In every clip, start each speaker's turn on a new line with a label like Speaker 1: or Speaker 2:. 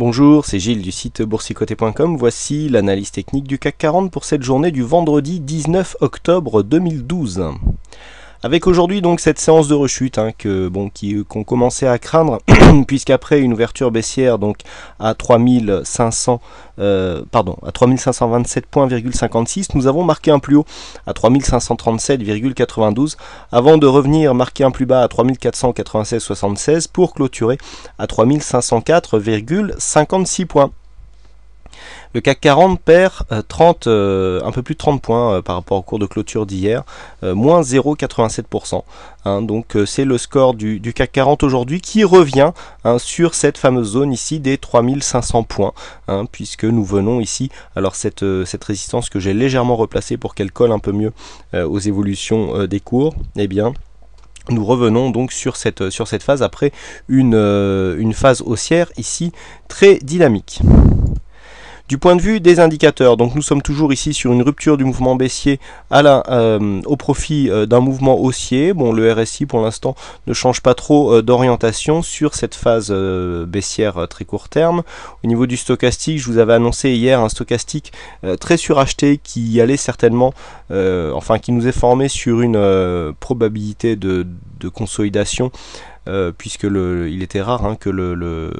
Speaker 1: Bonjour, c'est Gilles du site boursicoté.com. Voici l'analyse technique du CAC 40 pour cette journée du vendredi 19 octobre 2012. Avec aujourd'hui donc cette séance de rechute qu'on commençait à craindre puisqu'après une ouverture baissière donc à 3527,56 points, nous avons marqué un plus haut à 3537,92 avant de revenir marquer un plus bas à 3496,76 pour clôturer à 3504,56 points. Le CAC 40 perd un peu plus de 30 points par rapport au cours de clôture d'hier, moins 0,87%. Donc c'est le score du CAC 40 aujourd'hui qui revient sur cette fameuse zone ici des 3500 points, puisque nous venons ici, alors cette résistance que j'ai légèrement replacée pour qu'elle colle un peu mieux aux évolutions des cours, eh bien nous revenons donc sur cette phase après une phase haussière ici très dynamique. Du point de vue des indicateurs, donc nous sommes toujours ici sur une rupture du mouvement baissier au profit d'un mouvement haussier. Bon, le RSI pour l'instant ne change pas trop d'orientation sur cette phase baissière très court terme. Au niveau du stochastique, je vous avais annoncé hier un stochastique très suracheté qui allait certainement, qui nous est formé sur une probabilité de consolidation. Puisque il était rare que le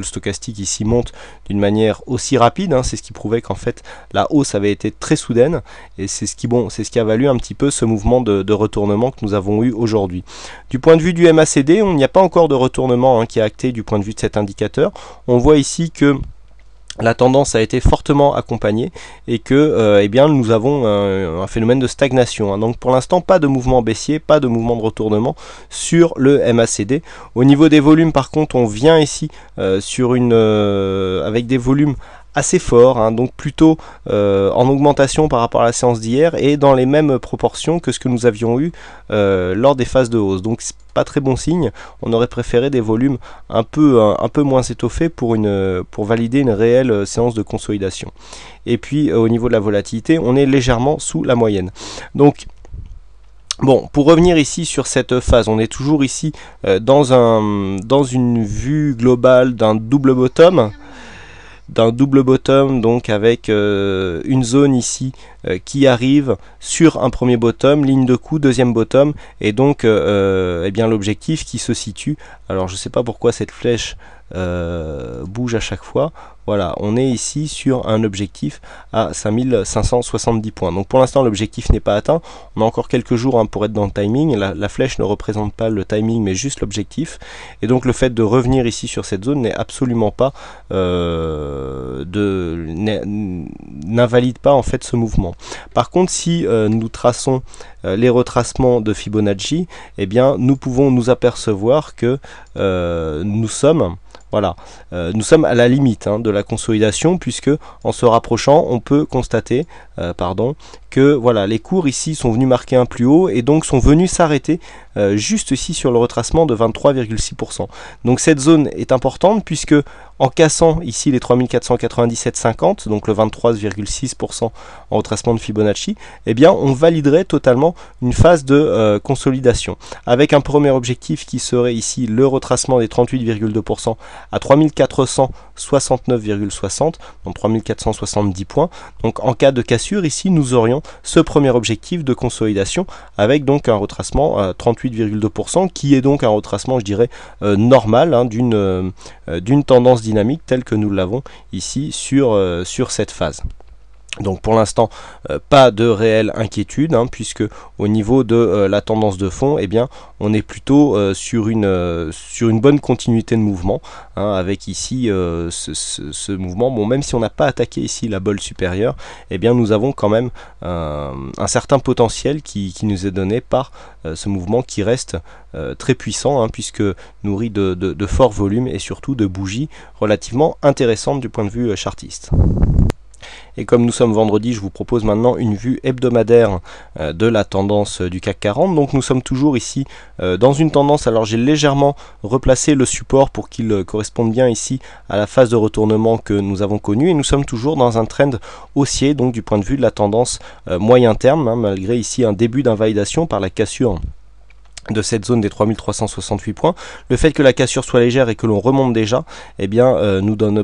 Speaker 1: stochastique ici monte d'une manière aussi rapide, c'est ce qui prouvait qu'en fait la hausse avait été très soudaine et c'est ce qui a valu un petit peu ce mouvement de retournement que nous avons eu aujourd'hui. Du point de vue du MACD, il n'y a pas encore de retournement qui est acté du point de vue de cet indicateur. On voit ici que la tendance a été fortement accompagnée et que nous avons un phénomène de stagnation. Donc pour l'instant, pas de mouvement baissier, pas de mouvement de retournement sur le MACD. Au niveau des volumes, par contre, on vient ici avec des volumes assez forts, donc plutôt en augmentation par rapport à la séance d'hier et dans les mêmes proportions que ce que nous avions eu lors des phases de hausse. Donc c'est pas très bon signe. On aurait préféré des volumes un peu moins étoffés pour valider une réelle séance de consolidation. Et puis au niveau de la volatilité, on est légèrement sous la moyenne. Donc bon, pour revenir ici sur cette phase, on est toujours ici dans une vue globale d'un double bottom. Donc avec une zone ici qui arrive sur un premier bottom, ligne de coup, deuxième bottom, et donc l'objectif qui se situe, alors je sais pas pourquoi cette flèche bouge à chaque fois. Voilà, on est ici sur un objectif à 5570 points. Donc pour l'instant l'objectif n'est pas atteint, on a encore quelques jours pour être dans le timing. La flèche ne représente pas le timing mais juste l'objectif, et donc le fait de revenir ici sur cette zone n'est absolument pas n'invalide pas en fait ce mouvement. Par contre, si nous traçons les retracements de Fibonacci, eh bien nous pouvons nous apercevoir que nous sommes à la limite de la consolidation, puisque en se rapprochant, on peut constater que voilà, les cours ici sont venus marquer un plus haut et donc sont venus s'arrêter juste ici sur le retracement de 23,6%. Donc cette zone est importante puisque en cassant ici les 3497,50, donc le 23,6% en retracement de Fibonacci, eh bien on validerait totalement une phase de consolidation avec un premier objectif qui serait ici le retracement des 38,2% à 3469,60, donc 3470 points. Donc en cas de cassure ici, nous aurions ce premier objectif de consolidation avec donc un retracement à 38,2% qui est donc un retracement, je dirais, normal d'une tendance dynamique telle que nous l'avons ici sur cette phase. Donc pour l'instant, pas de réelle inquiétude, puisque au niveau de la tendance de fond, eh bien, on est plutôt sur une bonne continuité de mouvement, avec ici ce mouvement. Bon, même si on n'a pas attaqué ici la bolle supérieure, eh bien, nous avons quand même un certain potentiel qui nous est donné par ce mouvement qui reste très puissant, puisque nourri de forts volumes et surtout de bougies relativement intéressantes du point de vue chartiste. Et comme nous sommes vendredi, je vous propose maintenant une vue hebdomadaire de la tendance du CAC 40. Donc nous sommes toujours ici dans une tendance, alors j'ai légèrement replacé le support pour qu'il corresponde bien ici à la phase de retournement que nous avons connue, et nous sommes toujours dans un trend haussier, donc du point de vue de la tendance moyen terme, malgré ici un début d'invalidation par la cassure de cette zone des 3368 points, le fait que la cassure soit légère et que l'on remonte déjà, eh bien,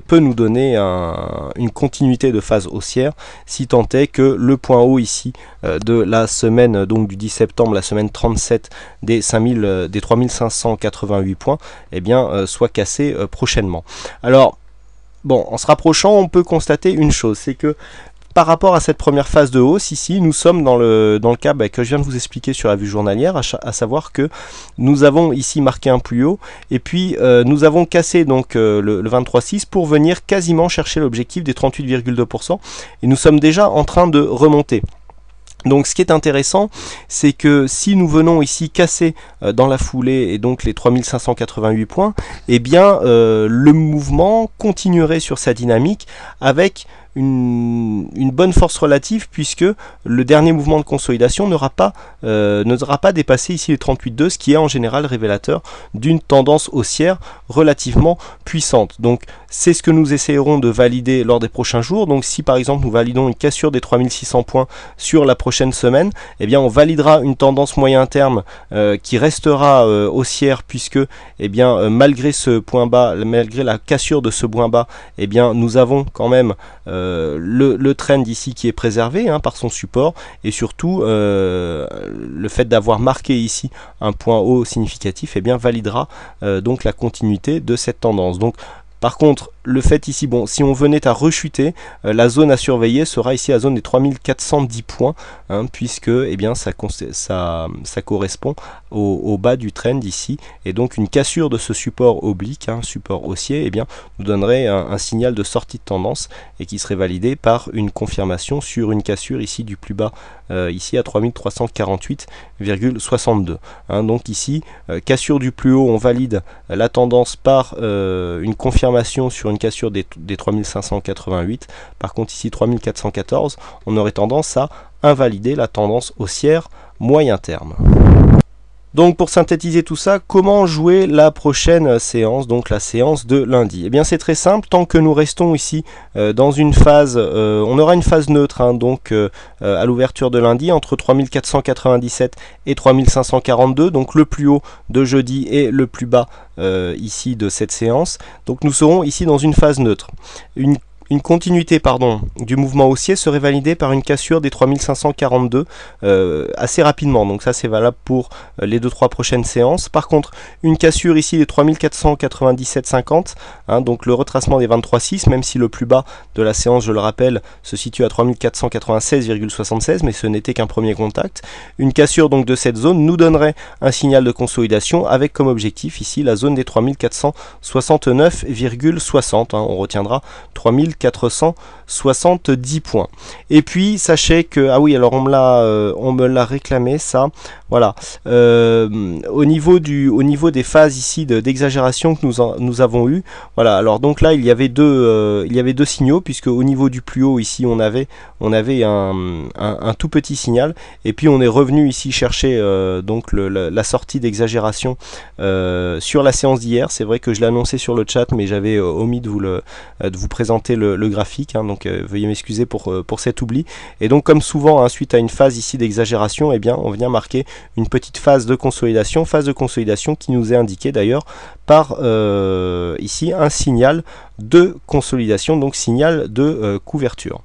Speaker 1: peut nous donner une continuité de phase haussière, si tant est que le point haut ici de la semaine donc du 10 septembre, la semaine 37 des 3588 points, eh bien, soit cassé prochainement. Alors, bon, en se rapprochant, on peut constater une chose, c'est que par rapport à cette première phase de hausse, ici, nous sommes dans le cas que je viens de vous expliquer sur la vue journalière, à savoir que nous avons ici marqué un plus haut, et puis nous avons cassé donc le 23,6 pour venir quasiment chercher l'objectif des 38,2%, et nous sommes déjà en train de remonter. Donc ce qui est intéressant, c'est que si nous venons ici casser dans la foulée et donc les 3588 points, eh bien le mouvement continuerait sur sa dynamique avec une bonne force relative, puisque le dernier mouvement de consolidation n'aura pas dépassé ici les 38,2, ce qui est en général révélateur d'une tendance haussière relativement puissante. Donc c'est ce que nous essayerons de valider lors des prochains jours. Donc si par exemple nous validons une cassure des 3600 points sur la prochaine semaine, eh bien on validera une tendance moyen terme qui restera haussière, puisque eh bien malgré ce point bas, malgré la cassure de ce point bas, eh bien nous avons quand même le trend ici qui est préservé par son support, et surtout le fait d'avoir marqué ici un point haut significatif, eh bien validera donc la continuité de cette tendance. Donc par contre, le fait ici, bon, si on venait à rechuter, la zone à surveiller sera ici la zone des 3410 points, puisque eh bien, ça correspond au bas du trend ici, et donc une cassure de ce support oblique, support haussier, eh bien, nous donnerait un signal de sortie de tendance, et qui serait validé par une confirmation sur une cassure ici du plus bas, ici à 3348,62. Donc ici, cassure du plus haut, on valide la tendance par une confirmation sur une cassure des 3588. Par contre ici 3414, on aurait tendance à invalider la tendance haussière moyen terme. Donc pour synthétiser tout ça, comment jouer la prochaine séance, donc la séance de lundi? Eh bien c'est très simple, tant que nous restons ici dans une phase, on aura une phase neutre, donc à l'ouverture de lundi, entre 3497 et 3542, donc le plus haut de jeudi et le plus bas ici de cette séance. Donc nous serons ici dans une phase neutre. Une continuité du mouvement haussier serait validée par une cassure des 3542 assez rapidement, donc ça c'est valable pour les 2-3 prochaines séances. Par contre, une cassure ici des 3497,50, donc le retracement des 23,6, même si le plus bas de la séance, je le rappelle, se situe à 3496,76, mais ce n'était qu'un premier contact. Une cassure donc de cette zone nous donnerait un signal de consolidation avec comme objectif ici la zone des 3469,60, on retiendra 3470 points. Et puis sachez que, ah oui, alors on me l'a réclamé ça, voilà, au niveau des phases ici d'exagération que nous avons eu, voilà, alors donc là il y avait deux signaux, puisque au niveau du plus haut ici on avait un tout petit signal, et puis on est revenu ici chercher donc la sortie d'exagération sur la séance d'hier. C'est vrai que je l'ai annoncé sur le chat, mais j'avais omis de vous présenter le graphique, donc veuillez m'excuser pour cet oubli. Et donc comme souvent, suite à une phase ici d'exagération, eh bien on vient marquer une petite phase de consolidation qui nous est indiquée d'ailleurs par ici un signal de consolidation, donc signal de couverture.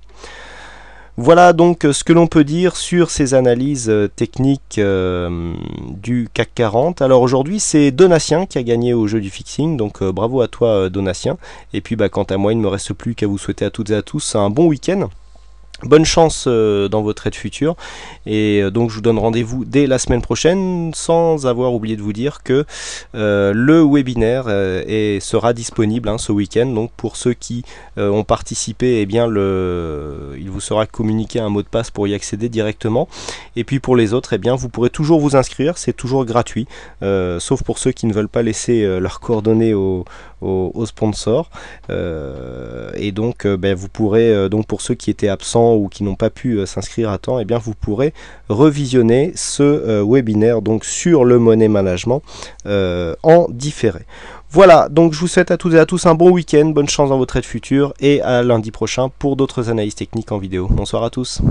Speaker 1: Voilà donc ce que l'on peut dire sur ces analyses techniques du CAC 40. Alors aujourd'hui c'est Donatien qui a gagné au jeu du fixing, donc bravo à toi Donatien. Et puis quant à moi, il ne me reste plus qu'à vous souhaiter à toutes et à tous un bon week-end. Bonne chance dans vos trades futurs, et donc je vous donne rendez-vous dès la semaine prochaine, sans avoir oublié de vous dire que le webinaire sera disponible ce week-end. Donc pour ceux qui ont participé, eh bien il vous sera communiqué un mot de passe pour y accéder directement, et puis pour les autres, eh bien vous pourrez toujours vous inscrire, c'est toujours gratuit, sauf pour ceux qui ne veulent pas laisser leurs coordonnées aux sponsors, et donc vous pourrez, donc pour ceux qui étaient absents ou qui n'ont pas pu s'inscrire à temps, eh bien vous pourrez revisionner ce webinaire donc sur le money management en différé. Voilà, donc je vous souhaite à toutes et à tous un bon week-end, bonne chance dans vos trades futurs, et à lundi prochain pour d'autres analyses techniques en vidéo. Bonsoir à tous.